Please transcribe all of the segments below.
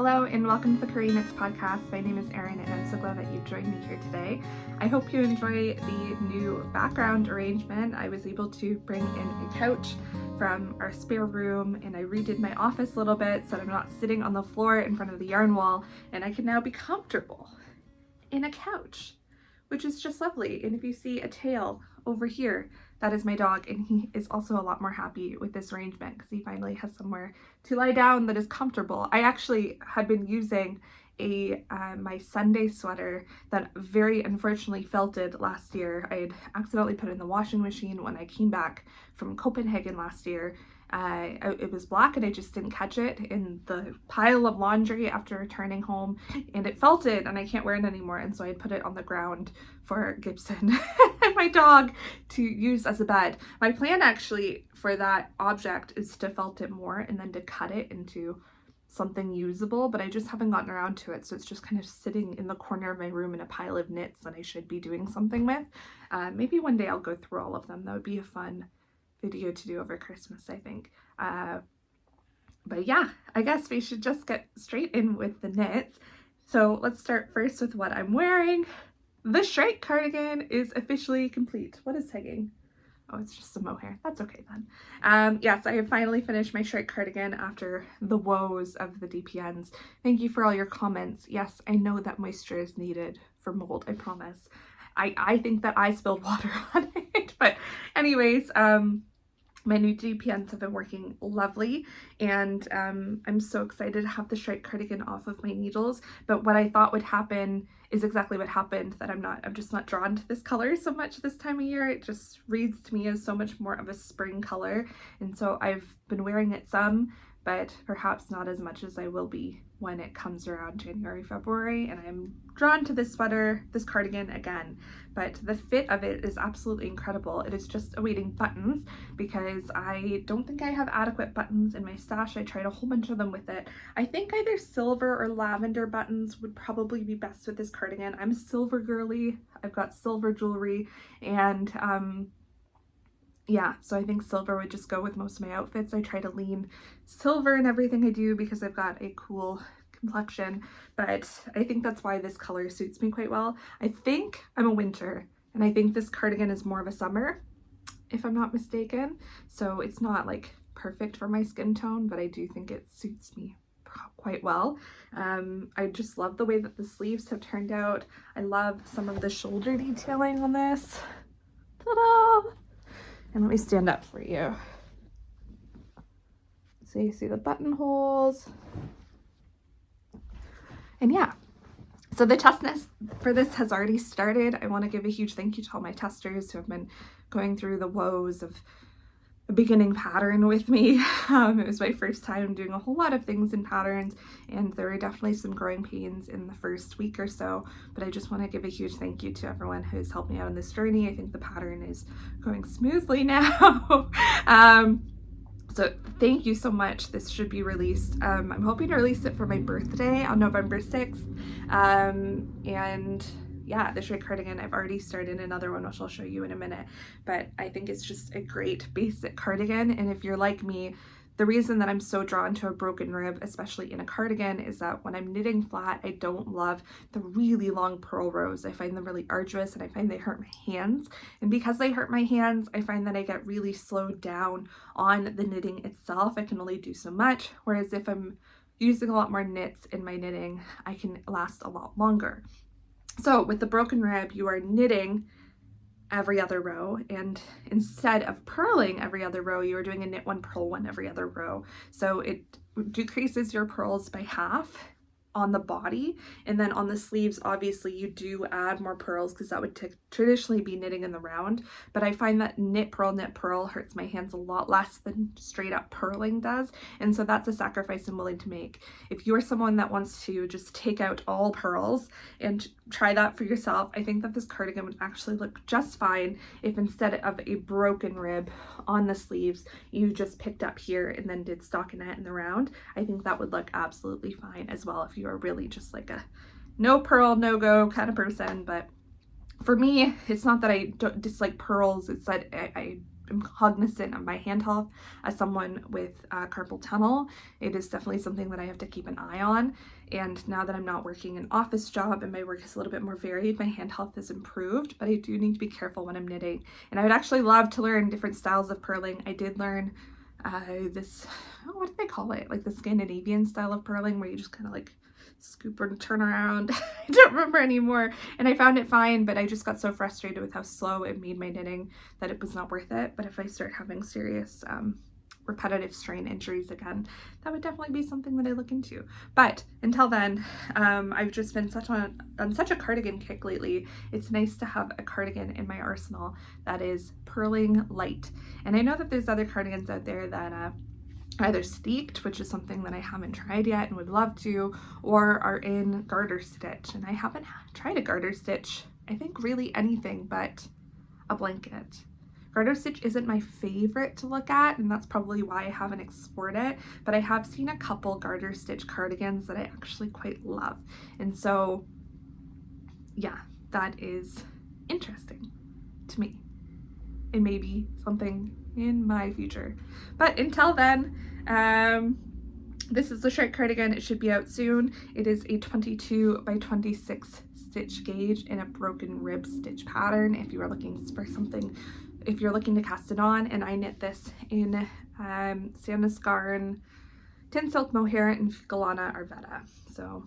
Hello and welcome to the Kuriaknits podcast. My name is Erin and I'm so glad that you've joined me here today. I hope you enjoy the new background arrangement. I was able to bring in a couch from our spare room and I redid my office a little bit so that I'm not sitting on the floor in front of the yarn wall, and I can now be comfortable in a couch, which is just lovely. And if you see a tail over here, that is my dog, and he is also a lot more happy with this arrangement because he finally has somewhere to lie down that is comfortable. I actually had been using my Sunday sweater that very unfortunately felted last year. I had accidentally put it in the washing machine when I came back from Copenhagen last year. It was black and I just didn't catch it in the pile of laundry after returning home, and it felted and I can't wear it anymore, and so I put it on the ground for Gibson and my dog to use as a bed. My plan actually for that object is to felt it more and then to cut it into something usable, but I just haven't gotten around to it, so it's just kind of sitting in the corner of my room in a pile of knits that I should be doing something with. Maybe one day I'll go through all of them. That would be a fun video to do over Christmas, I think. But yeah, I guess we should just get straight in with the knits. So let's start first with what I'm wearing. The Shrike Cardigan is officially complete. What is hanging? Oh, it's just some mohair. That's okay then. Yes, I have finally finished my Shrike Cardigan after the woes of the DPNs. Thank you for all your comments. Yes, I know that moisture is needed for mold, I promise. I think that I spilled water on it, but anyways, my new DPNs have been working lovely, and I'm so excited to have the Shrike Cardigan off of my needles. But what I thought would happen is exactly what happened, that I'm just not drawn to this color so much this time of year. It just reads to me as so much more of a spring color, and so I've been wearing it some, but perhaps not as much as I will be when it comes around January, February, and I'm drawn to this sweater, this cardigan again. But the fit of it is absolutely incredible. It is just awaiting buttons because I don't think I have adequate buttons in my stash. I tried a whole bunch of them with it. I think either silver or lavender buttons would probably be best with this cardigan. I'm a silver girly. I've got silver jewelry, and yeah, so I think silver would just go with most of my outfits. I try to lean silver in everything I do because I've got a cool complexion, but I think that's why this color suits me quite well. I think I'm a winter, and I think this cardigan is more of a summer, if I'm not mistaken. So it's not like perfect for my skin tone, but I do think it suits me quite well. I just love the way that the sleeves have turned out. I love some of the shoulder detailing on this. Ta-da! And let me stand up for you. So you see the buttonholes. And yeah, so the testness for this has already started. I want to give a huge thank you to all my testers who have been going through the woes of a beginning pattern with me. It was my first time doing a whole lot of things in patterns, and there were definitely some growing pains in the first week or so, but I just want to give a huge thank you to everyone who's helped me out on this journey. I think the pattern is going smoothly now. So thank you so much. This should be released. I'm hoping to release it for my birthday on November 6th. And yeah, the Shrike Cardigan, I've already started another one, which I'll show you in a minute, but I think it's just a great basic cardigan. And if you're like me, the reason that I'm so drawn to a broken rib, especially in a cardigan, is that when I'm knitting flat, I don't love the really long purl rows. I find them really arduous and I find they hurt my hands. And because they hurt my hands, I find that I get really slowed down on the knitting itself. I can only do so much. Whereas if I'm using a lot more knits in my knitting, I can last a lot longer. So with the broken rib, you are knitting every other row, and instead of purling every other row, you are doing a knit one, purl one every other row. So it decreases your purls by half on the body, and then on the sleeves obviously you do add more purls because that would traditionally be knitting in the round, but I find that knit purl hurts my hands a lot less than straight up purling does, and so that's a sacrifice I'm willing to make. If you're someone that wants to just take out all purls and try that for yourself, I think that this cardigan would actually look just fine if instead of a broken rib on the sleeves you just picked up here and then did stockinette in the round. I think that would look absolutely fine as well if you are really just like a no purl, no go kind of person. But for me, it's not that I don't dislike purls, it's that I am cognizant of my hand health. As someone with carpal tunnel, it is definitely something that I have to keep an eye on. And now that I'm not working an office job and my work is a little bit more varied, my hand health has improved, but I do need to be careful when I'm knitting. And I would actually love to learn different styles of purling. I did learn this, what do they call it? Like the Scandinavian style of purling where you just kind of like scoop and turn around. I don't remember anymore. And I found it fine, but I just got so frustrated with how slow it made my knitting that it was not worth it. But if I start having serious repetitive strain injuries again, that would definitely be something that I look into. But until then, I've just been on such a cardigan kick lately. It's nice to have a cardigan in my arsenal that is purling light. And I know that there's other cardigans out there that are either steeked, which is something that I haven't tried yet and would love to, or are in garter stitch. And I haven't tried a garter stitch, I think really anything but a blanket. Garter stitch isn't my favorite to look at, and that's probably why I haven't explored it, but I have seen a couple garter stitch cardigans that I actually quite love. And so, yeah, that is interesting to me. It may be something in my future. But until then, this is the Shrike Cardigan. It should be out soon. It is a 22 by 26 stitch gauge in a broken rib stitch pattern if you are looking for something, if you're looking to cast it on. And I knit this in Sandisgarn, Tin Silk Mohair, and Ficalana Arvetta. So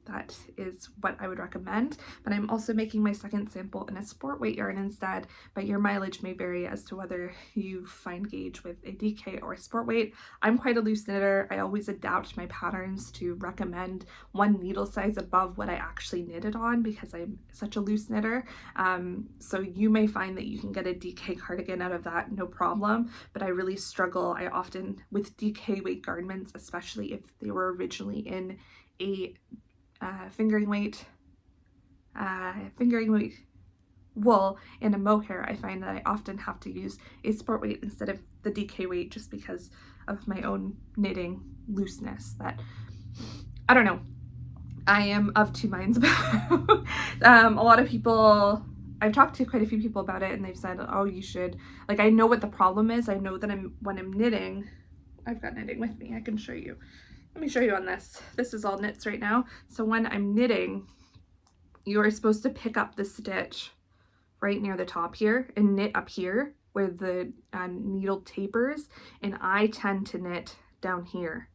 that is what I would recommend. But I'm also making my second sample in a sport weight yarn instead, but your mileage may vary as to whether you find gauge with a DK or a sport weight. I'm quite a loose knitter. I always adapt my patterns to recommend one needle size above what I actually knitted on because I'm such a loose knitter. So you may find that you can get a DK cardigan out of that, no problem, but I really struggle. I often, with DK weight garments, especially if they were originally in a fingering weight wool and a mohair, I find that I often have to use a sport weight instead of the DK weight just because of my own knitting looseness that, I don't know, I am of two minds about. A lot of people, I've talked to quite a few people about it and they've said, oh, you should, like, I know what the problem is. I know that when I'm knitting, I've got knitting with me, I can show you. Let me show you on this. This is all knits right now. So when I'm knitting, you are supposed to pick up the stitch right near the top here and knit up here where the needle tapers. And I tend to knit down here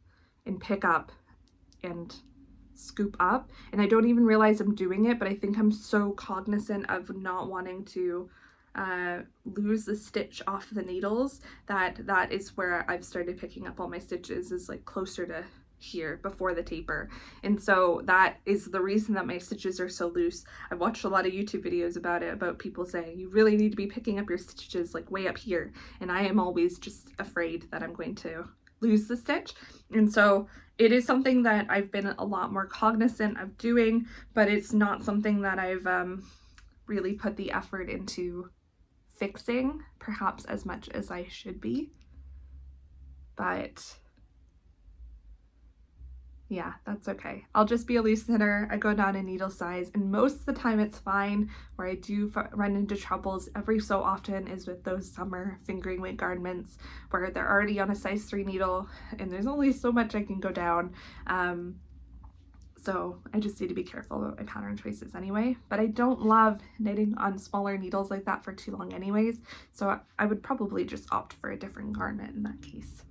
and pick up and scoop up. And I don't even realize I'm doing it, but I think I'm so cognizant of not wanting to lose the stitch off the needles that is where I've started picking up all my stitches, is like closer to here before the taper. And so that is the reason that my stitches are so loose. I've watched a lot of YouTube videos about it, about people saying you really need to be picking up your stitches like way up here, and I am always just afraid that I'm going to lose the stitch. And so it is something that I've been a lot more cognizant of doing, but it's not something that I've really put the effort into fixing perhaps as much as I should be. But yeah, that's okay. I'll just be a loose knitter. I go down in needle size, and most of the time it's fine. Where I do run into troubles every so often is with those summer fingering weight garments where they're already on a size 3 needle and there's only so much I can go down. So I just need to be careful about my pattern choices anyway. But I don't love knitting on smaller needles like that for too long anyways, so I would probably just opt for a different garment in that case.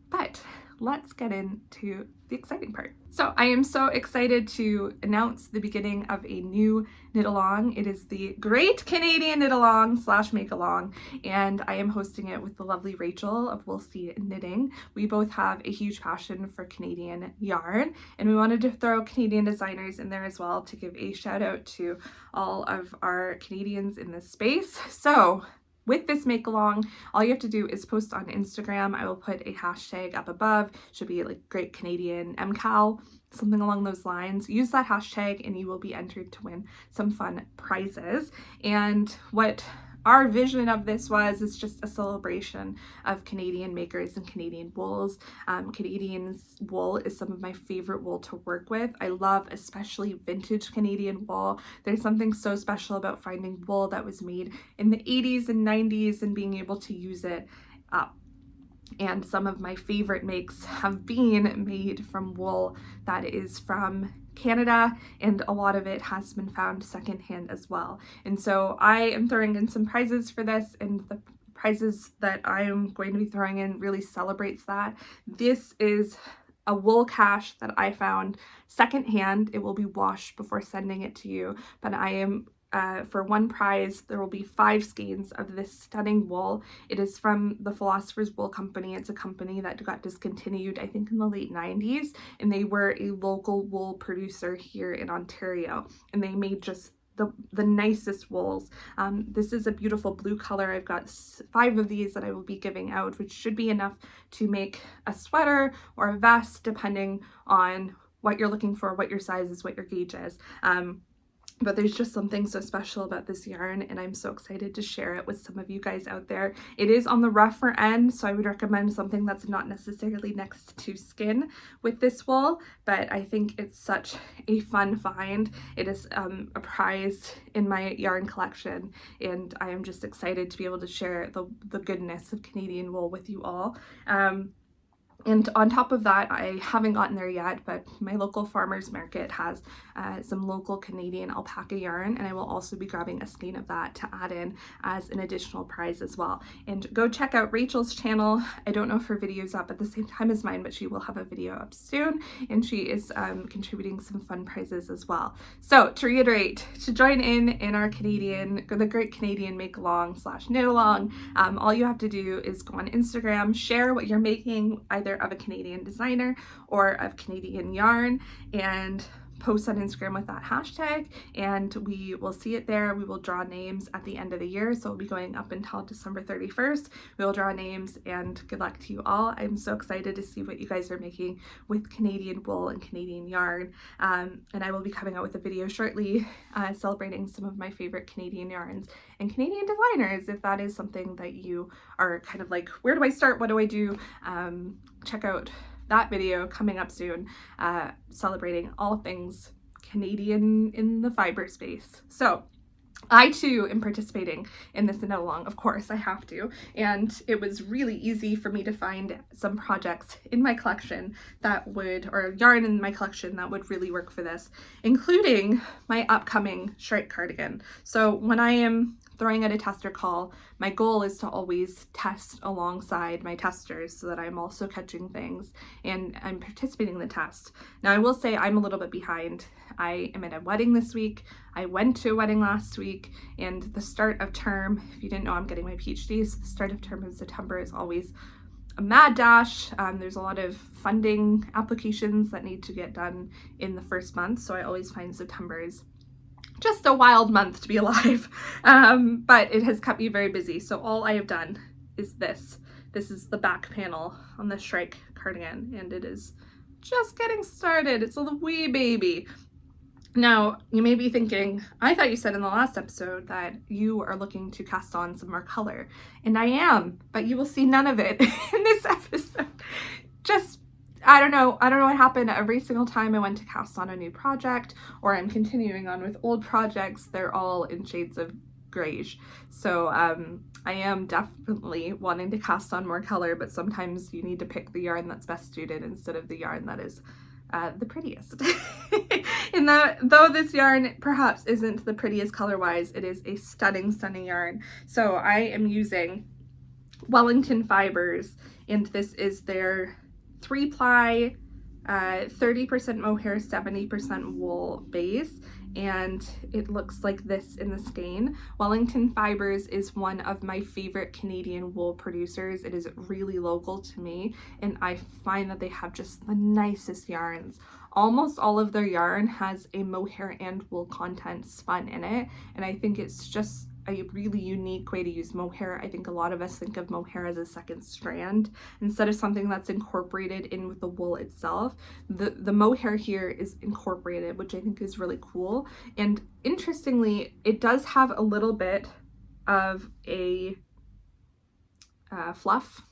But let's get into the exciting part. So I am so excited to announce the beginning of a new knit along. It is the Great Canadian Knit Along / Make Along, and I am hosting it with the lovely Rachel of We'll See Knitting. We both have a huge passion for Canadian yarn, and we wanted to throw Canadian designers in there as well to give a shout out to all of our Canadians in this space. So with this make along, all you have to do is post on Instagram. I will put a hashtag up above. Should be like Great Canadian MKAL, something along those lines. Use that hashtag and you will be entered to win some fun prizes. And what our vision of this was, it's just a celebration of Canadian makers and Canadian wools. Canadian wool is some of my favorite wool to work with. I love especially vintage Canadian wool. There's something so special about finding wool that was made in the 80s and 90s and being able to use it up. And some of my favorite makes have been made from wool that is from Canada, and a lot of it has been found secondhand as well. And so I am throwing in some prizes for this, and the prizes that I am going to be throwing in really celebrates that. This is a wool cache that I found secondhand. It will be washed before sending it to you, but I am for one prize, there will be 5 skeins of this stunning wool. It is from the Philosopher's Wool Company. It's a company that got discontinued, I think, in the late 90s, and they were a local wool producer here in Ontario, and they made just the nicest wools. This is a beautiful blue color. I've got 5 of these that I will be giving out, which should be enough to make a sweater or a vest, depending on what you're looking for, what your size is, what your gauge is. But there's just something so special about this yarn, and I'm so excited to share it with some of you guys out there. It is on the rougher end, so I would recommend something that's not necessarily next to skin with this wool, but I think it's such a fun find. It is a prize in my yarn collection, and I am just excited to be able to share the goodness of Canadian wool with you all. And on top of that, I haven't gotten there yet, but my local farmers market has some local Canadian alpaca yarn, and I will also be grabbing a skein of that to add in as an additional prize as well. And go check out Rachel's channel. I don't know if her video's up at the same time as mine, but she will have a video up soon, and she is contributing some fun prizes as well. So to reiterate, to join in our the Great Canadian MKAL / knit along, all you have to do is go on Instagram, share what you're making, either of a Canadian designer or of Canadian yarn, and post on Instagram with that hashtag, and we will see it there. We will draw names at the end of the year, so we'll be going up until December 31st. We will draw names, and good luck to you all. I'm so excited to see what you guys are making with Canadian wool and Canadian yarn, and I will be coming out with a video shortly celebrating some of my favorite Canadian yarns and Canadian designers. If that is something that you are kind of like, where do I start, what do I do, check out that video coming up soon, celebrating all things Canadian in the fiber space. So I too am participating in this knit along. Of course I have to, and it was really easy for me to find some projects in my collection that would, or yarn in my collection that would really work for this, including my upcoming Shrike Cardigan. So when I am throwing out a tester call, my goal is to always test alongside my testers so that I'm also catching things and I'm participating in the test. Now I will say I'm a little bit behind. I am at a wedding this week. I went to a wedding last week, and the start of term, if you didn't know, I'm getting my PhD, so the start of term in September is always a mad dash. There's a lot of funding applications that need to get done in the first month, so I always find September is just a wild month to be alive, but it has kept me very busy. So all I have done is this. This is the back panel on the Shrike Cardigan, and it is just getting started. It's a wee baby. Now, you may be thinking, I thought you said in the last episode that you are looking to cast on some more color, and I am, but you will see none of it in this episode. Just I don't know what happened. Every single time I went to cast on a new project, or I'm continuing on with old projects, they're all in shades of grayish. So I am definitely wanting to cast on more color, but sometimes you need to pick the yarn that's best suited instead of the yarn that is the prettiest. And though this yarn perhaps isn't the prettiest color-wise, it is a stunning yarn. So I am using Wellington fibers, and this is their 3-ply, 30% mohair, 70% wool base, and it looks like this in the skein. Wellington Fibers is one of my favorite Canadian wool producers. It is really local to me, and I find that they have just the nicest yarns. Almost all of their yarn has a mohair and wool content spun in it, and I think it's just a really unique way to use mohair. I think a lot of us think of mohair as a second strand instead of something that's incorporated in with the wool itself. The mohair here is incorporated, which I think is really cool. And interestingly, it does have a little bit of a fluff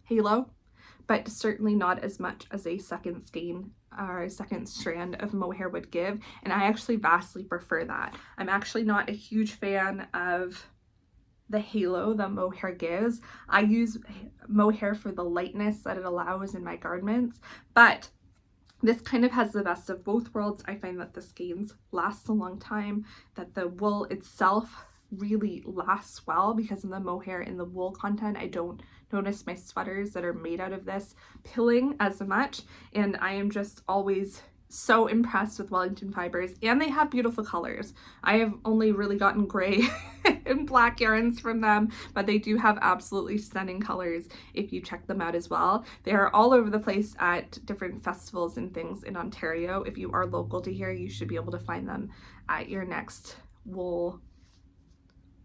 halo, but certainly not as much as a second skein or a second strand of mohair would give, and I actually vastly prefer that. I'm actually not a huge fan of the halo that mohair gives. I use mohair for the lightness that it allows in my garments, but this kind of has the best of both worlds. I find that the skeins last a long time, that the wool itself really lasts well because of the mohair and the wool content. I don't notice my sweaters that are made out of this pilling as much, and I am just always so impressed with Wellington fibers, and they have beautiful colors. I have only really gotten gray and black yarns from them, but they do have absolutely stunning colors if you check them out as well. They are all over the place at different festivals and things in Ontario. If you are local to here, you should be able to find them at your next wool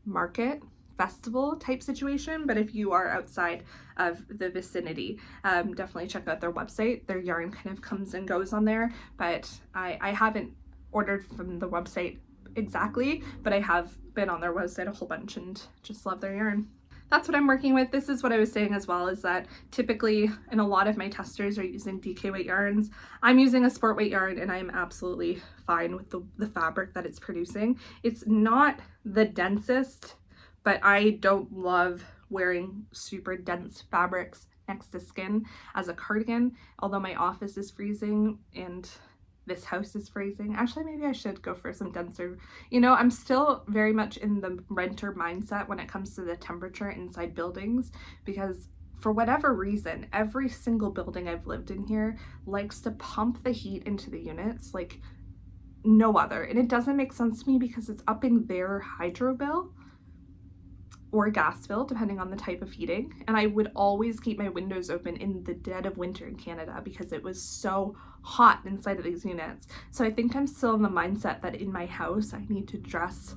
market festival type situation, but if you are outside of the vicinity, definitely check out their website. Their yarn kind of comes and goes on there, but I haven't ordered from the website exactly, but I have been on their website a whole bunch and just love their yarn. That's what I'm working with. This is what I was saying as well, is that typically, and a lot of my testers are using DK weight yarns. I'm using a sport weight yarn, and I'm absolutely fine with the fabric that it's producing. It's not the densest, but I don't love wearing super dense fabrics next to skin as a cardigan, although my office is freezing and this house is freezing. Actually, maybe I should go for some denser. You know, I'm still very much in the renter mindset when it comes to the temperature inside buildings, because for whatever reason, every single building I've lived in here likes to pump the heat into the units like no other. And it doesn't make sense to me because it's upping their hydro bill or gas bill, depending on the type of heating. And I would always keep my windows open in the dead of winter in Canada because it was so hot inside of these units. So I think I'm still in the mindset that in my house, I need to dress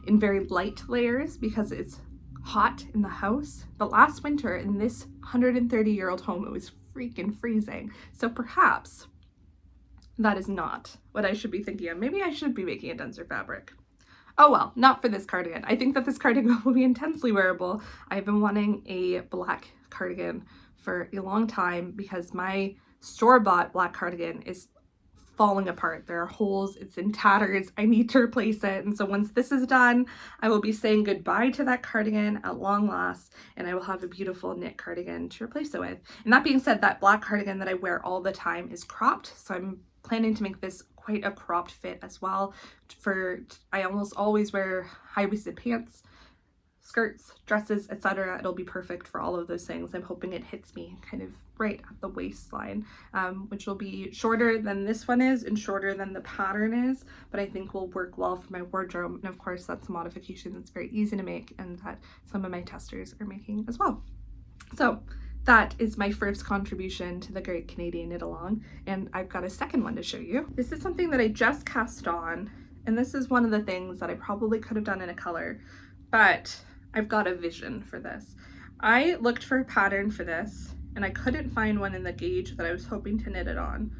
in very light layers because it's hot in the house. But last winter in this 130-year-old home, it was freaking freezing. So perhaps that is not what I should be thinking of. Maybe I should be making a denser fabric. Oh well, not for this cardigan. I think that this cardigan will be intensely wearable. I've been wanting a black cardigan for a long time because my store-bought black cardigan is falling apart. There are holes, it's in tatters, I need to replace it. And so once this is done, I will be saying goodbye to that cardigan at long last, and I will have a beautiful knit cardigan to replace it with. And that being said, that black cardigan that I wear all the time is cropped, so I'm planning to make this quite a cropped fit as well. I almost always wear high-waisted pants, skirts, dresses, etc. It'll be perfect for all of those things. I'm hoping it hits me kind of right at the waistline, which will be shorter than this one is and shorter than the pattern is, but I think will work well for my wardrobe. And of course, that's a modification that's very easy to make and that some of my testers are making as well. So that is my first contribution to the Great Canadian Knit Along, and I've got a second one to show you. This is something that I just cast on, and this is one of the things that I probably could have done in a color, but I've got a vision for this. I looked for a pattern for this, and I couldn't find one in the gauge that I was hoping to knit it on.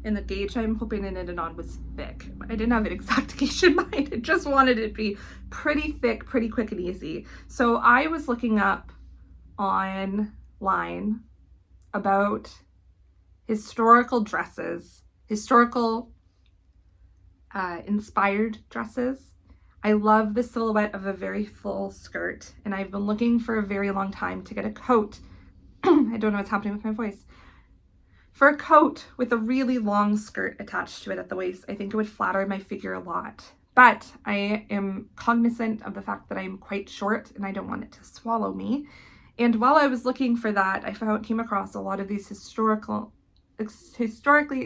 And the gauge I'm hoping to knit it on was thick. I didn't have an exact gauge in mind. I just wanted it to be pretty thick, pretty quick and easy. So I was looking up online about historical dresses, historical inspired dresses. I love the silhouette of a very full skirt, and I've been looking for a very long time to get a coat. I don't know what's happening with my voice. For a coat with a really long skirt attached to it at the waist, I think it would flatter my figure a lot. But I am cognizant of the fact that I'm quite short and I don't want it to swallow me. And while I was looking for that, I came across a lot of these historically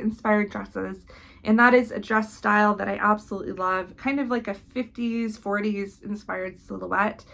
inspired dresses, and that is a dress style that I absolutely love, kind of like a 50s, 40s inspired silhouette,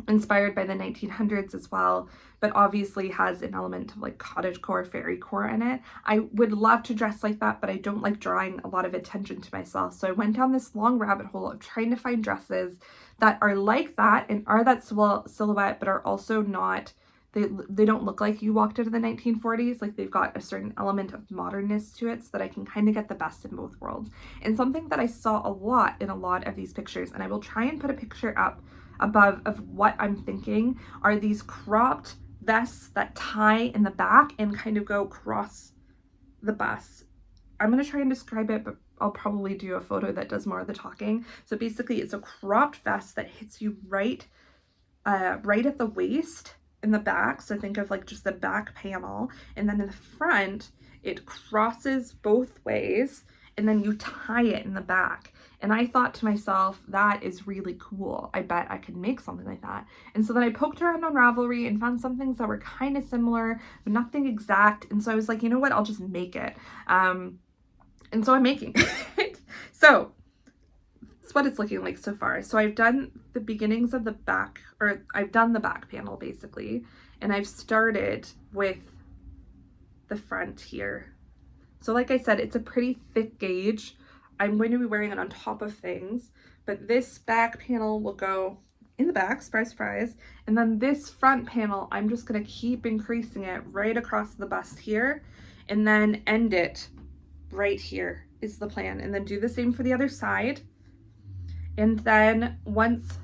inspired by the 1900s as well, but obviously has an element of like cottagecore, fairycore in it. I would love to dress like that, but I don't like drawing a lot of attention to myself. So I went down this long rabbit hole of trying to find dresses that are like that and are that silhouette, but are also not they don't look like you walked out of the 1940s. Like, they've got a certain element of modernness to it so that I can kind of get the best in both worlds. And something that I saw a lot in a lot of these pictures, and I will try and put a picture up above of what I'm thinking, are these cropped vests that tie in the back and kind of go across the bust. I'm going to try and describe it, but I'll probably do a photo that does more of the talking. So basically it's a cropped vest that hits you right at the waist in the back. So think of like just the back panel, and then in the front it crosses both ways, and then you tie it in the back. And I thought to myself, that is really cool. I bet I could make something like that. And so then I poked around on Ravelry and found some things that were kind of similar, but nothing exact. And so I was like, you know what, I'll just make it. And so I'm making it. So that's what it's looking like so far. So I've done the beginnings of the back, or I've done the back panel basically, and I've started with the front here. So like I said, it's a pretty thick gauge. I'm going to be wearing it on top of things, but this back panel will go in the back, surprise, surprise. And then this front panel, I'm just going to keep increasing it right across the bust here, and then end it right here is the plan. And then do the same for the other side. And then once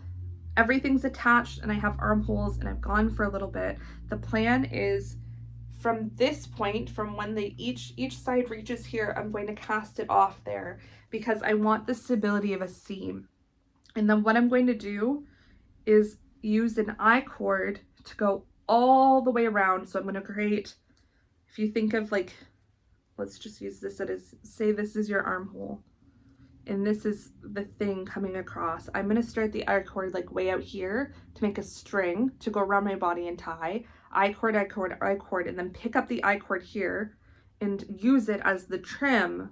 everything's attached and I have armholes and I've gone for a little bit, the plan is from this point, from when they each side reaches here, I'm going to cast it off there because I want the stability of a seam. And then what I'm going to do is use an I-cord to go all the way around. So I'm going to create, if you think of like, let's just use this as, say this is your armhole and this is the thing coming across. I'm going to start the I-cord like way out here to make a string to go around my body and tie. I-cord, I-cord, I-cord, and then pick up the I-cord here and use it as the trim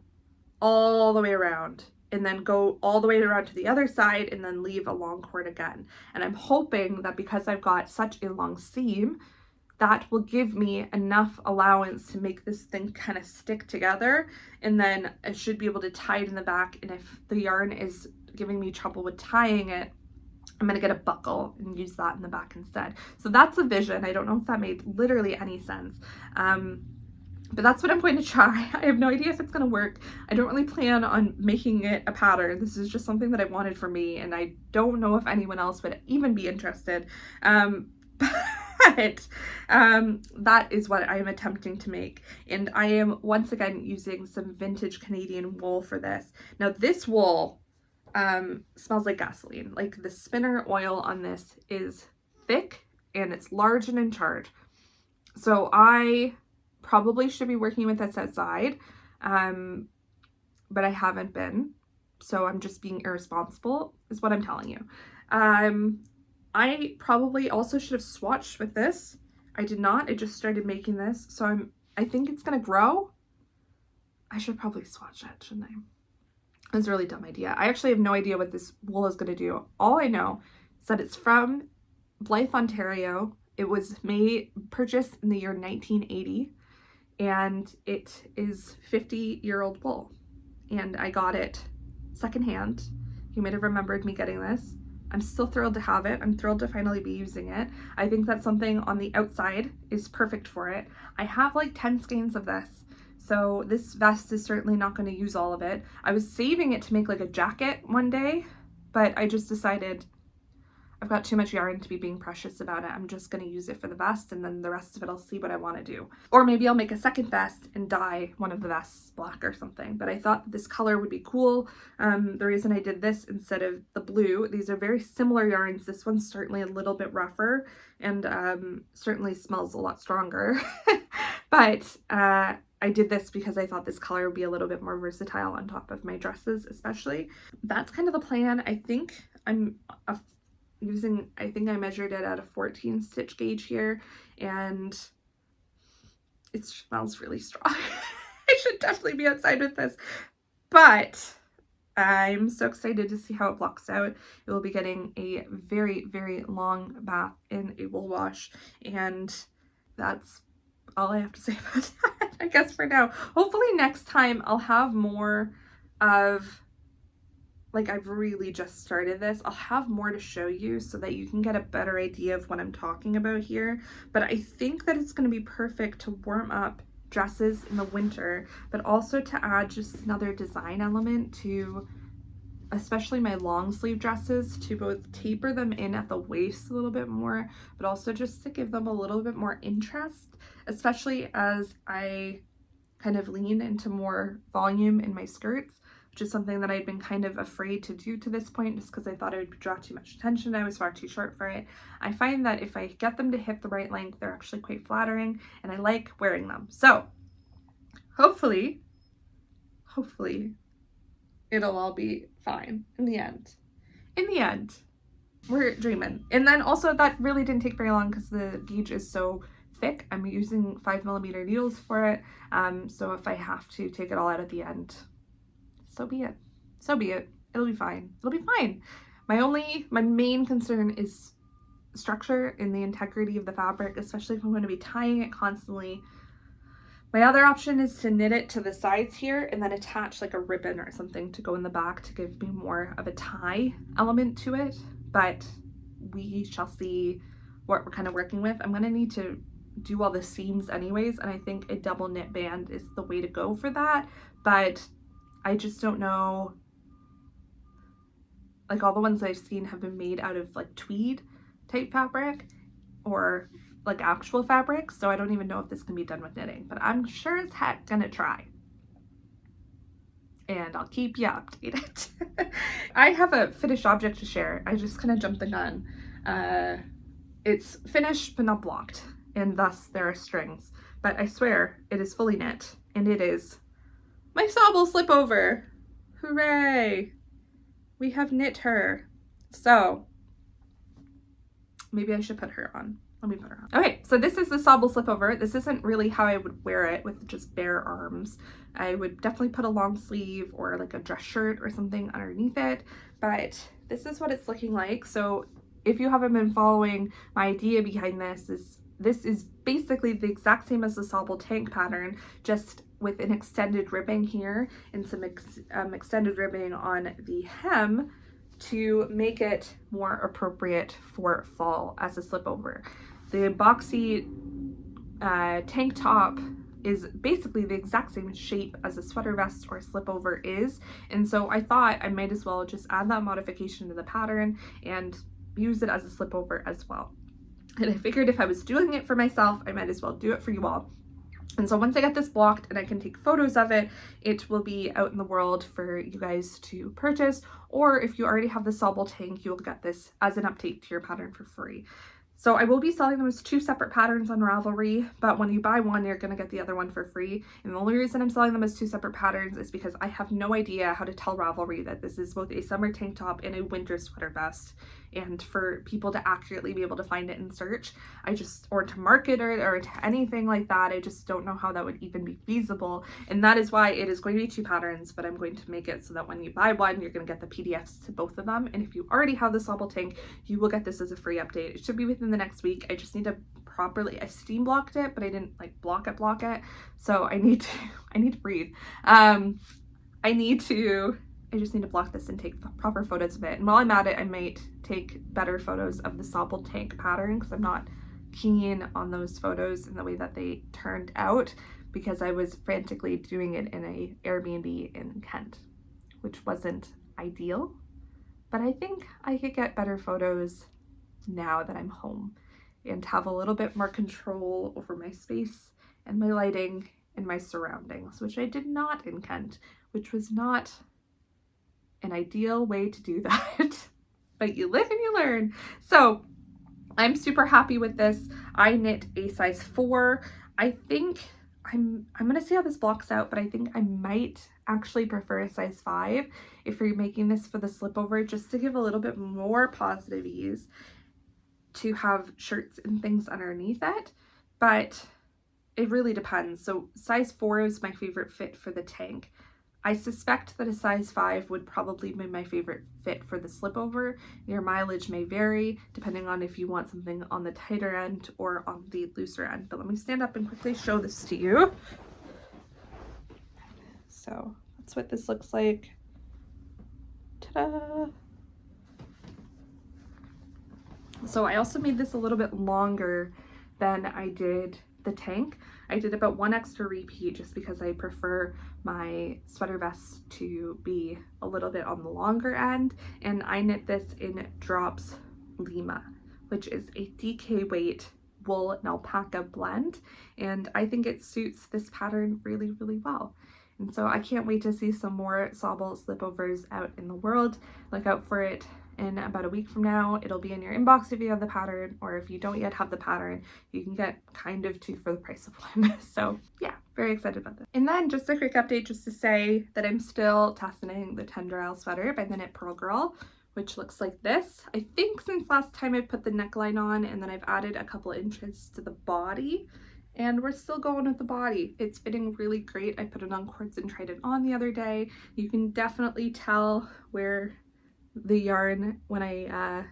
all the way around, and then go all the way around to the other side and then leave a long cord again. And I'm hoping that because I've got such a long seam, that will give me enough allowance to make this thing kind of stick together, and then I should be able to tie it in the back. And if the yarn is giving me trouble with tying it, I'm going to get a buckle and use that in the back instead. So that's a vision. I don't know if that made literally any sense. But that's what I'm going to try. I have no idea if it's going to work. I don't really plan on making it a pattern. This is just something that I wanted for me, and I don't know if anyone else would even be interested. But that is what I am attempting to make. And I am once again using some vintage Canadian wool for this. Now this wool smells like gasoline. Like, the spinner oil on this is thick and it's large and in charge. So I probably should be working with this outside, but I haven't been. So I'm just being irresponsible is what I'm telling you. I probably also should have swatched with this. I did not. I just started making this. So I think it's going to grow. I should probably swatch it, shouldn't I? That's a really dumb idea. I actually have no idea what this wool is going to do. All I know is that it's from Blythe, Ontario. It was purchased in the year 1980, and it is 50-year-old wool. And I got it secondhand. You might have remembered me getting this. I'm still thrilled to have it. I'm thrilled to finally be using it. I think that something on the outside is perfect for it. I have like 10 skeins of this, so this vest is certainly not going to use all of it. I was saving it to make like a jacket one day, but I just decided I've got too much yarn to be being precious about it. I'm just going to use it for the vest, and then the rest of it I'll see what I want to do. Or maybe I'll make a second vest and dye one of the vests black or something. But I thought this color would be cool. The reason I did this instead of the blue, these are very similar yarns. This one's certainly a little bit rougher and certainly smells a lot stronger. But I did this because I thought this color would be a little bit more versatile on top of my dresses especially. That's kind of the plan. I think I think I measured it at a 14 stitch gauge here, and it smells really strong. I should definitely be outside with this, but I'm so excited to see how it blocks out. It will be getting a very, very long bath in a wool wash, and that's all I have to say about that, I guess, for now. Hopefully next time I'll have more of like I've really just started this. I'll have more to show you so that you can get a better idea of what I'm talking about here. But I think that it's going to be perfect to warm up dresses in the winter, but also to add just another design element to especially my long sleeve dresses, to both taper them in at the waist a little bit more, but also just to give them a little bit more interest, especially as I kind of lean into more volume in my skirts, which is something that I'd been kind of afraid to do to this point just because I thought it would draw too much attention. I was far too short for it. I find that if I get them to hit the right length, they're actually quite flattering and I like wearing them. So hopefully it'll all be fine in the end. In the end, we're dreaming. And then also that really didn't take very long because the gauge is so thick. I'm using 5mm needles for it. So if I have to take it all out at the end, so be it. So be it. It'll be fine. It'll be fine. My main concern is structure and the integrity of the fabric, especially if I'm going to be tying it constantly. My other option is to knit it to the sides here and then attach like a ribbon or something to go in the back to give me more of a tie element to it, but we shall see what we're kind of working with. I'm going to need to do all the seams anyways, and I think a double knit band is the way to go for that, but I just don't know, like all the ones I've seen have been made out of like tweed type fabric or like actual fabric, so I don't even know if this can be done with knitting, but I'm sure as heck gonna try. And I'll keep you updated. I have a finished object to share. I just kind of jumped the gun. It's finished but not blocked, and thus there are strings, but I swear it is fully knit, and it is my Sauble Slipover. Hooray! We have knit her. So maybe I should put her on. Let me put her on. Okay, so this is the Sauble Slipover. This isn't really how I would wear it with just bare arms. I would definitely put a long sleeve or like a dress shirt or something underneath it, but this is what it's looking like. So if you haven't been following, my idea behind this is basically the exact same as the Sauble tank pattern, just with an extended ribbing here and some extended ribbing on the hem to make it more appropriate for fall as a slipover. The boxy tank top is basically the exact same shape as a sweater vest or slipover is, and so I thought I might as well just add that modification to the pattern and use it as a slipover as well. And I figured if I was doing it for myself, I might as well do it for you all. And so once I get this blocked and I can take photos of it, it will be out in the world for you guys to purchase, or if you already have the Sauble tank, you'll get this as an update to your pattern for free. So I will be selling them as 2 separate patterns on Ravelry, but when you buy one, you're going to get the other one for free. And the only reason I'm selling them as 2 separate patterns is because I have no idea how to tell Ravelry that this is both a summer tank top and a winter sweater vest. And for people to accurately be able to find it in search, or to market it or to anything like that, I just don't know how that would even be feasible. And that is why it is going to be 2 patterns, but I'm going to make it so that when you buy one, you're going to get the PDFs to both of them. And if you already have the Sauble tank, you will get this as a free update. It should be within the next week. I just need to I steam blocked it, but I didn't like block it. So I need to breathe. I just need to block this and take proper photos of it. And while I'm at it, I might take better photos of the Sauble tank pattern because I'm not keen on those photos and the way that they turned out because I was frantically doing it in a Airbnb in Kent, which wasn't ideal. But I think I could get better photos now that I'm home and have a little bit more control over my space and my lighting and my surroundings, which I did not in Kent, which was not an ideal way to do that. But you live and you learn. So I'm super happy with this. I knit a size 4. I think I'm gonna see how this blocks out, but I think I might actually prefer a size 5 if you're making this for the slipover, just to give a little bit more positive ease to have shirts and things underneath it. But it really depends. So size 4 is my favorite fit for the tank. I suspect that a size 5 would probably be my favorite fit for the slipover. Your mileage may vary depending on if you want something on the tighter end or on the looser end. But let me stand up and quickly show this to you. So that's what this looks like. Ta-da! So I also made this a little bit longer than I did the tank. I did about 1 extra repeat just because I prefer my sweater vest to be a little bit on the longer end, and I knit this in Drops Lima, which is a DK weight wool and alpaca blend, and I think it suits this pattern really, really well. And so I can't wait to see some more Sauble Slipovers out in the world. Look out for it in about a week from now. It'll be in your inbox if you have the pattern, or if you don't yet have the pattern, you can get kind of 2 for the price of 1. So yeah, very excited about this. And then just a quick update just to say that I'm still testing the Tendreil Sweater by the Knit Pearl Girl, which looks like this. I think since last time I put the neckline on, and then I've added a couple inches to the body, and we're still going with the body. It's fitting really great. I put it on cords and tried it on the other day. You can definitely tell where the yarn, when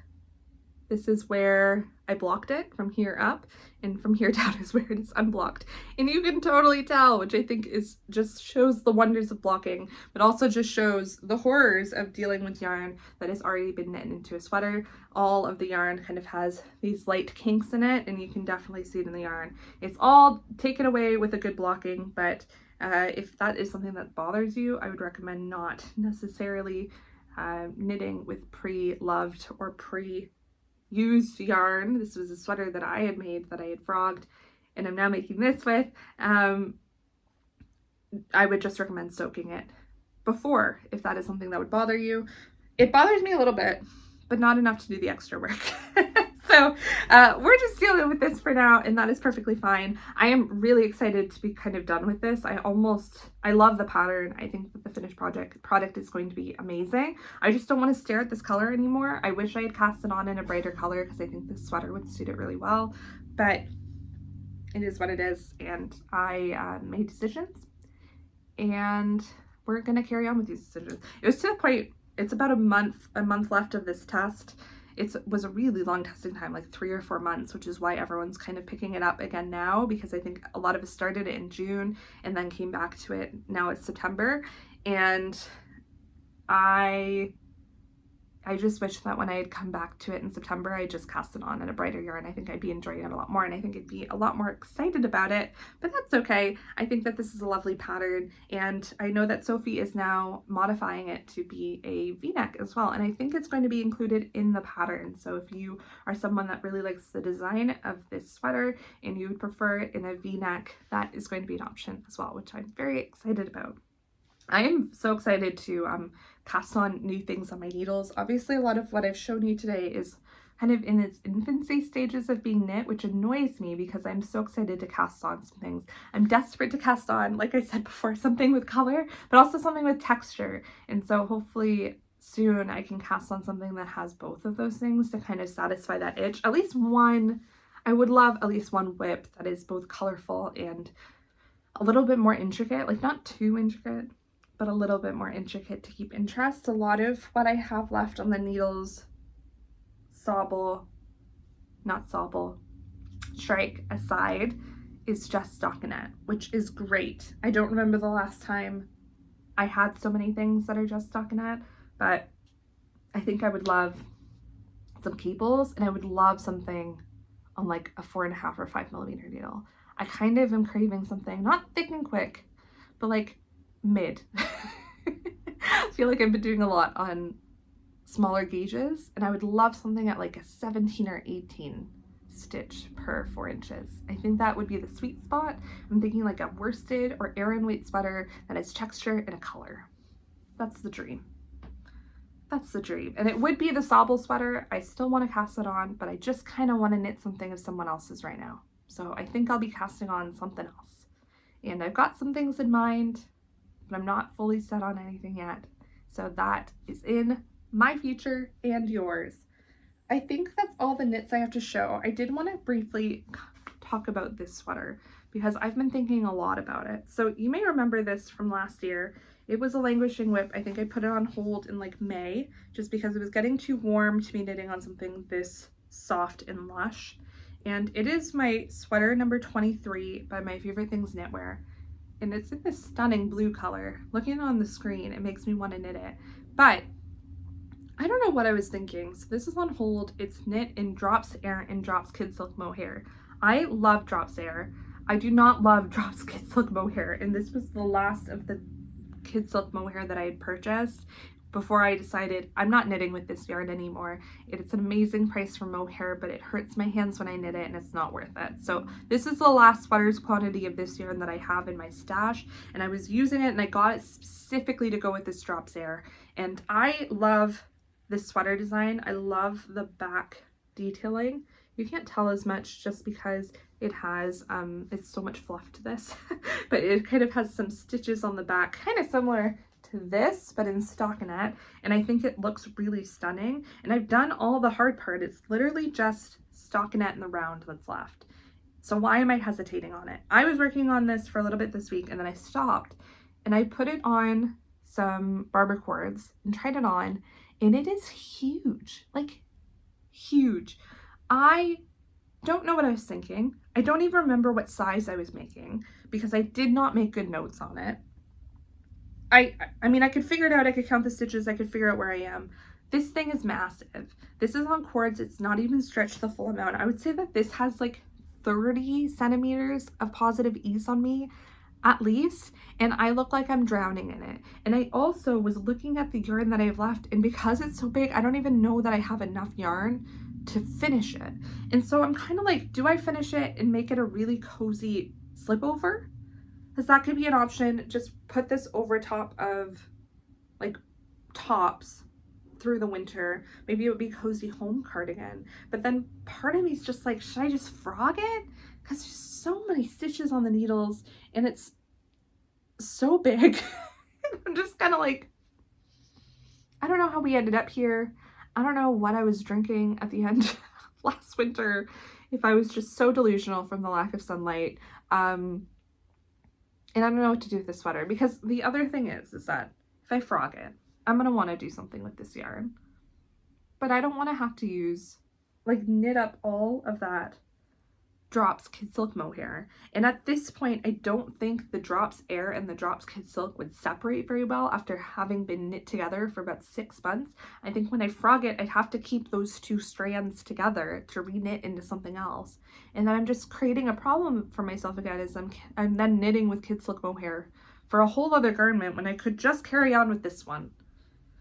this is where I blocked it from here up, and from here down is where it is unblocked. And you can totally tell, which I think is just shows the wonders of blocking, but also just shows the horrors of dealing with yarn that has already been knit into a sweater. All of the yarn kind of has these light kinks in it, and you can definitely see it in the yarn. It's all taken away with a good blocking, but if that is something that bothers you, I would recommend not necessarily knitting with pre-loved or pre-used yarn. This was a sweater that I had made that I had frogged, and I'm now making this with. I would just recommend soaking it before, if that is something that would bother you. It bothers me a little bit, but not enough to do the extra work. So we're just dealing with this for now, and that is perfectly fine. I am really excited to be kind of done with this. I love the pattern. I think that the finished product is going to be amazing. I just don't want to stare at this color anymore. I wish I had cast it on in a brighter color because I think this sweater would suit it really well, but it is what it is, and I made decisions, and we're gonna carry on with these decisions. It was to the point, it's about a month left of this test. It was a really long testing time, like 3 or 4 months, which is why everyone's kind of picking it up again now, because I think a lot of us started it in June and then came back to it. Now it's September, and I just wish that when I had come back to it in September, I just cast it on in a brighter yarn. I think I'd be enjoying it a lot more, and I think I'd be a lot more excited about it, but that's okay. I think that this is a lovely pattern, and I know that Sophie is now modifying it to be a V-neck as well, and I think it's going to be included in the pattern. So if you are someone that really likes the design of this sweater and you would prefer it in a V-neck, that is going to be an option as well, which I'm very excited about. I am so excited to cast on new things on my needles. Obviously, a lot of what I've shown you today is kind of in its infancy stages of being knit, which annoys me because I'm so excited to cast on some things. I'm desperate to cast on, like I said before, something with color, but also something with texture. And so hopefully soon I can cast on something that has both of those things to kind of satisfy that itch. At least one, I would love at least one whip that is both colorful and a little bit more intricate, like not too intricate, but a little bit more intricate to keep interest. A lot of what I have left on the needles, Shrike aside, is just stockinette, which is great. I don't remember the last time I had so many things that are just stockinette, but I think I would love some cables, and I would love something on like a 4.5 or 5 millimeter needle. I kind of am craving something, not thick and quick, but like mid. I feel like I've been doing a lot on smaller gauges, and I would love something at like a 17 or 18 stitch per 4 inches. I think that would be the sweet spot. I'm thinking like a worsted or Aran weight sweater that has texture and a color. That's the dream. That's the dream. And it would be the Sauble sweater. I still want to cast it on, but I just kind of want to knit something of someone else's right now. So I think I'll be casting on something else. And I've got some things in mind, but I'm not fully set on anything yet. So that is in my future and yours. I think that's all the knits I have to show. I did want to briefly talk about this sweater because I've been thinking a lot about it. So you may remember this from last year. It was a languishing whip. I think I put it on hold in like May just because it was getting too warm to be knitting on something this soft and lush. And it is my sweater number 23 by My Favorite Things Knitwear. And it's in this stunning blue color. Looking on the screen, it makes me want to knit it. But I don't know what I was thinking. So this is on hold. It's knit in Drops Air and Drops Kid Silk Mohair. I love Drops Air. I do not love Drops Kid Silk Mohair, and this was the last of the Kid Silk Mohair that I had purchased before I decided I'm not knitting with this yarn anymore. It's an amazing price for mohair, but it hurts my hands when I knit it and it's not worth it. So this is the last sweaters quantity of this yarn that I have in my stash, and I was using it and I got it specifically to go with this Drops Air. And I love this sweater design. I love the back detailing. You can't tell as much just because it has it's so much fluff to this but it kind of has some stitches on the back, kind of similar to this but in stockinette, and I think it looks really stunning. And I've done all the hard part. It's literally just stockinette and the round that's left. So why am I hesitating on it? I was working on this for a little bit this week and then I stopped and I put it on some barber cords and tried it on, and it is huge, like huge. I don't know what I was thinking. I don't even remember what size I was making because I did not make good notes on it. I mean, I could figure it out. I could count the stitches. I could figure out where I am. This thing is massive. This is on cords. It's not even stretched the full amount. I would say that this has like 30 centimeters of positive ease on me at least, and I look like I'm drowning in it. And I also was looking at the yarn that I've left, and because it's so big, I don't even know that I have enough yarn to finish it. And so I'm kind of like, do I finish it and make it a really cozy slipover? Because that could be an option. Just put this over top of like tops through the winter. Maybe it would be cozy home cardigan. But then part of me is just like, should I just frog it? Because there's so many stitches on the needles and it's so big. I'm just kind of like, I don't know how we ended up here. I don't know what I was drinking at the end of last winter, if I was just so delusional from the lack of sunlight. And I don't know what to do with this sweater, because the other thing is that if I frog it, I'm going to want to do something with this yarn. But I don't want to have to use, like, knit up all of that Drops Kid Silk mohair. And at this point, I don't think the Drops Air and the Drops Kid Silk would separate very well after having been knit together for about 6 months. I think when I frog it, I'd have to keep those two strands together to reknit into something else. And then I'm just creating a problem for myself again, as I'm then knitting with Kid Silk mohair for a whole other garment when I could just carry on with this one.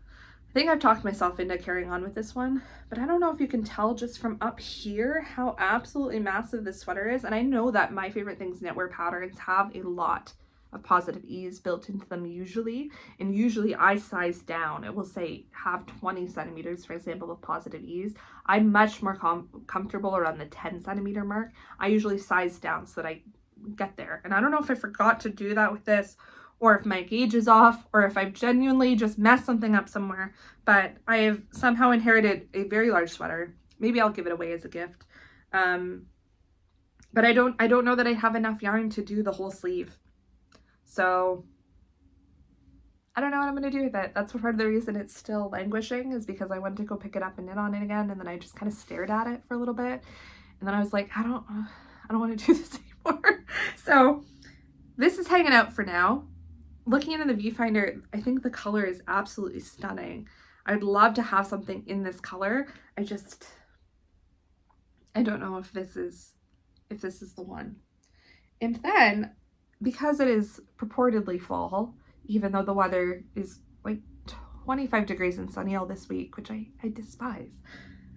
I think I've talked myself into carrying on with this one, but I don't know if you can tell just from up here how absolutely massive this sweater is. And I know that my favorite things knitwear patterns have a lot of positive ease built into them usually, and usually I size down. It will say have 20 centimeters, for example, of positive ease. I'm much more comfortable around the 10 centimeter mark. I usually size down so that I get there. And I don't know if I forgot to do that with this, or if my gauge is off, or if I've genuinely just messed something up somewhere, but I have somehow inherited a very large sweater. Maybe I'll give it away as a gift. But I don't know that I have enough yarn to do the whole sleeve. So I don't know what I'm going to do with it. That's part of the reason it's still languishing, is because I went to go pick it up and knit on it again, and then I just kind of stared at it for a little bit. And then I was like, I don't want to do this anymore. So this is hanging out for now. Looking into the viewfinder, I think the color is absolutely stunning. I'd love to have something in this color. I don't know if this is the one. And then, because it is purportedly fall, even though the weather is like 25 degrees and sunny all this week, which I despise.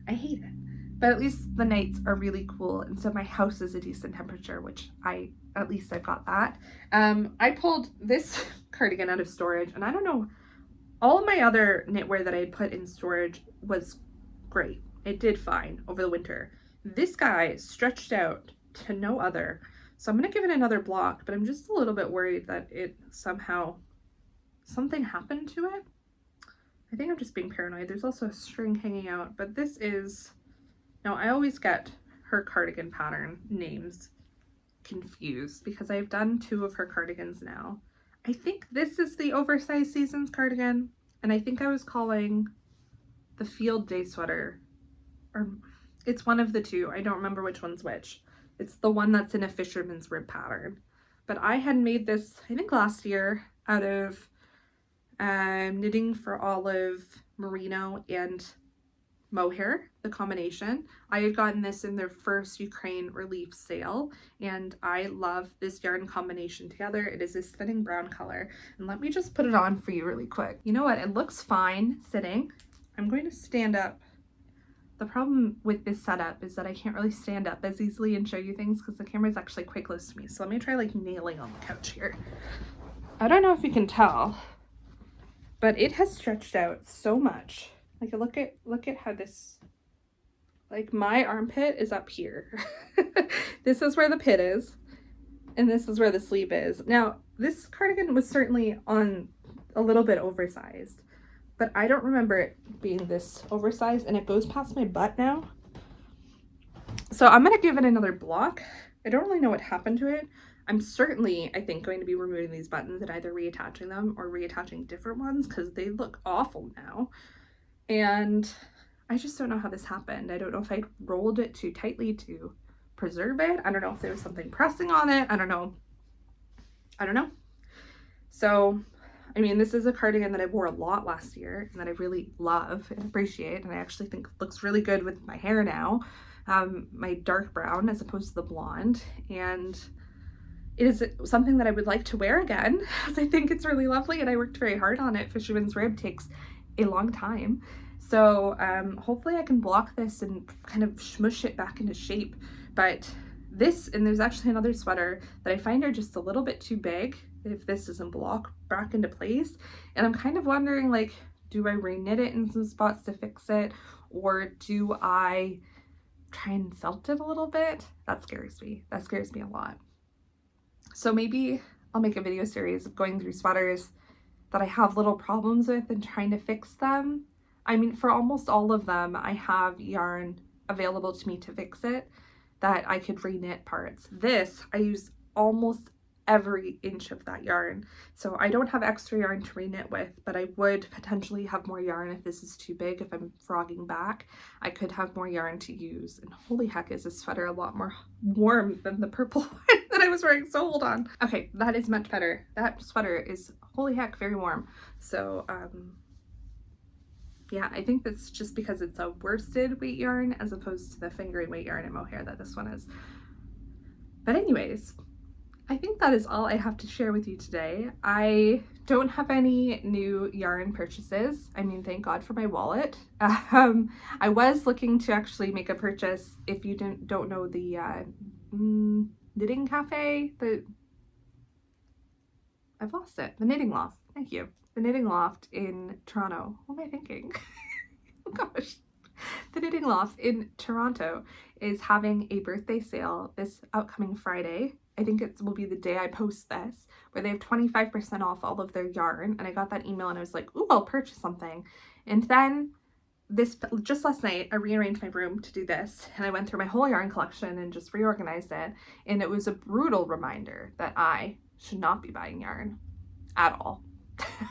I hate it. But at least the nights are really cool, and so my house is a decent temperature, which at least I've got that. I pulled this cardigan out of storage, and I don't know, all of my other knitwear that I had put in storage was great. It did fine over the winter. This guy stretched out to no other, so I'm going to give it another block, but I'm just a little bit worried that something happened to it. I think I'm just being paranoid. There's also a string hanging out, but this is... Now, I always get her cardigan pattern names confused because I've done 2 of her cardigans now. I think this is the oversized seasons cardigan, and I think I was calling the field day sweater, or it's one of the 2. I don't remember which one's which. It's the one that's in a fisherman's rib pattern. But I had made this, I think last year, out of Knitting for Olive merino and mohair, the combination. I had gotten this in their first Ukraine relief sale, and I love this yarn combination together. It is a spinning brown color, and let me just put it on for you really quick. You know what? It looks fine sitting. I'm going to stand up. The problem with this setup is that I can't really stand up as easily and show you things because the camera is actually quite close to me. So let me try like kneeling on the couch here. I don't know if you can tell, but it has stretched out so much. Like look at how this, like my armpit is up here. This is where the pit is, and this is where the sleeve is. Now, this cardigan was certainly on a little bit oversized, but I don't remember it being this oversized, and it goes past my butt now. So I'm gonna give it another block. I don't really know what happened to it. I'm certainly, I think, going to be removing these buttons and either reattaching them or reattaching different ones because they look awful now. And I just don't know how this happened. I don't know if I rolled it too tightly to preserve it. I don't know if there was something pressing on it. I don't know. So, I mean, this is a cardigan that I wore a lot last year and that I really love and appreciate. And I actually think looks really good with my hair now, my dark brown as opposed to the blonde. And it is something that I would like to wear again because I think it's really lovely and I worked very hard on it. Fisherman's rib takes a long time. So hopefully I can block this and kind of smush it back into shape. But this, and there's actually another sweater that I find are just a little bit too big if this doesn't block back into place. And I'm kind of wondering, like, do I reknit it in some spots to fix it? Or do I try and felt it a little bit? That scares me. That scares me a lot. So maybe I'll make a video series of going through sweaters that I have little problems with and trying to fix them. I mean, for almost all of them, I have yarn available to me to fix it that I could reknit parts. This, I use almost every inch of that yarn. So I don't have extra yarn to reknit with, but I would potentially have more yarn if this is too big. If I'm frogging back, I could have more yarn to use. And holy heck, is this sweater a lot more warm than the purple one that I was wearing. So hold on. Okay, that is much better. That sweater is, holy heck, very warm. So yeah, I think that's just because it's a worsted weight yarn as opposed to the fingering weight yarn and mohair that this one is. But anyways, I think that is all I have to share with you today. I don't have any new yarn purchases. I mean, thank God for my wallet. I was looking to actually make a purchase. If you don't know the knitting cafe, I've lost it. The Knitting Loft. Thank you. The Knitting Loft in Toronto. What am I thinking? Oh gosh. The Knitting Loft in Toronto is having a birthday sale this upcoming Friday. I think it will be the day I post this, where they have 25% off all of their yarn. And I got that email and I was like, ooh, I'll purchase something. And then just last night, I rearranged my room to do this. And I went through my whole yarn collection and just reorganized it. And it was a brutal reminder that I should not be buying yarn at all.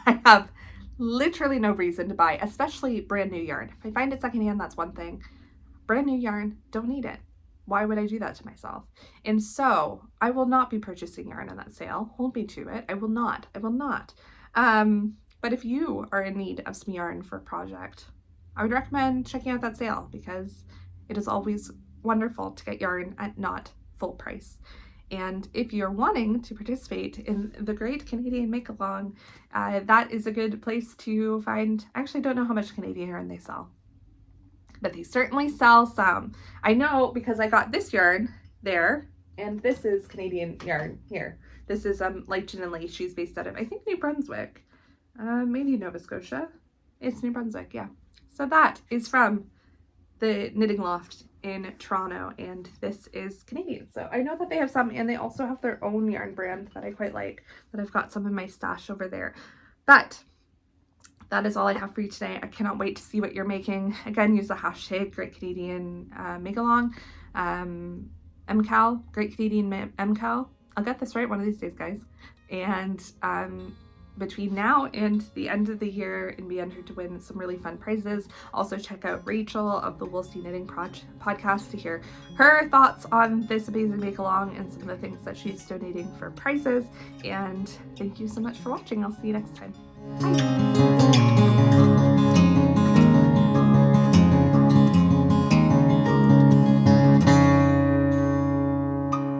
I have literally no reason to buy, especially brand new yarn. If I find it secondhand, that's one thing. Brand new yarn, don't need it. Why would I do that to myself? And so I will not be purchasing yarn on that sale. Hold me to it. I will not. But if you are in need of some yarn for a project, I would recommend checking out that sale because it is always wonderful to get yarn at not full price. And if you're wanting to participate in the Great Canadian MKAL, that is a good place to find. I actually don't know how much Canadian yarn they sell, but they certainly sell some. I know because I got this yarn there, and this is Canadian yarn here. This is Lichen and Lace. She's based out of, I think, New Brunswick, maybe Nova Scotia. It's New Brunswick, yeah. So that is from the Knitting Loft in Toronto, and this is Canadian. So I know that they have some, and they also have their own yarn brand that I quite like, that I've got some in my stash over there. But that is all I have for you today. I cannot wait to see what you're making. Again, use the hashtag Great Canadian MKAL, MKAL, Great Canadian MKAL. I'll get this right one of these days, guys. And between now and the end of the year, and be entered to win some really fun prizes. Also check out Rachel of the Woolsey Knitting podcast to hear her thoughts on this amazing make-along and some of the things that she's donating for prizes. And thank you so much for watching. I'll see you next time. Bye.